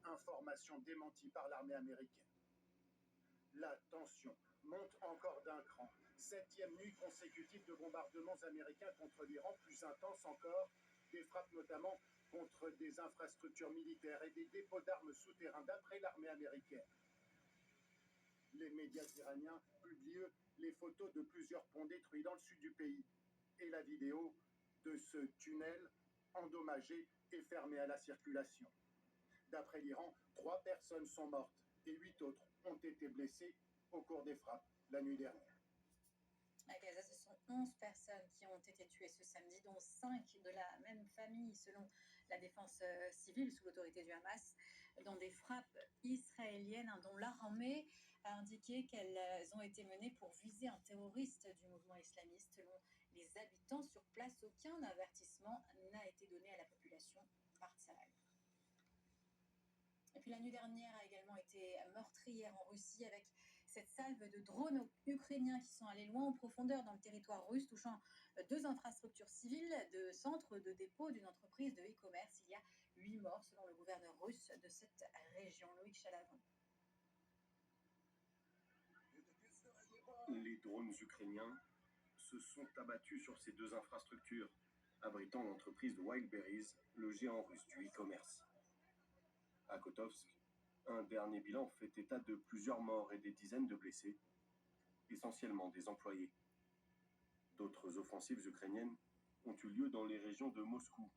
Information démentie par l'armée américaine. La tension monte encore d'un cran. 7e nuit consécutive de bombardements américains contre l'Iran, plus intense encore, des frappes notamment contre des infrastructures militaires et des dépôts d'armes souterrains d'après l'armée américaine. Les médias iraniens publient les photos de plusieurs ponts détruits dans le sud du pays et la vidéo de ce tunnel endommagé et fermé à la circulation. D'après l'Iran, 3 personnes sont mortes et 8 autres ont été blessées au cours des frappes la nuit dernière. À Gaza, ce sont 11 personnes qui ont été tuées ce samedi, dont 5 de la même famille, selon la défense civile sous l'autorité du Hamas, dans des frappes israéliennes dont l'armée a indiqué qu'elles ont été menées pour viser un terroriste du mouvement islamiste. Selon les habitants sur place, aucun avertissement n'a été donné à la population par Tsahal. Et puis la nuit dernière a également été meurtrière en Russie avec cette salve de drones ukrainiens qui sont allés loin en profondeur dans le territoire russe, touchant 2 infrastructures civiles de centres de dépôt d'une entreprise de e-commerce. Il y a 8 morts selon le gouverneur russe de cette région. Loïc Chalavon. Les drones ukrainiens se sont abattus sur ces 2 infrastructures, abritant l'entreprise de Wildberries, le géant russe du e-commerce. À Kotovsk, un dernier bilan fait état de plusieurs morts et des dizaines de blessés, essentiellement des employés. D'autres offensives ukrainiennes ont eu lieu dans les régions de Moscou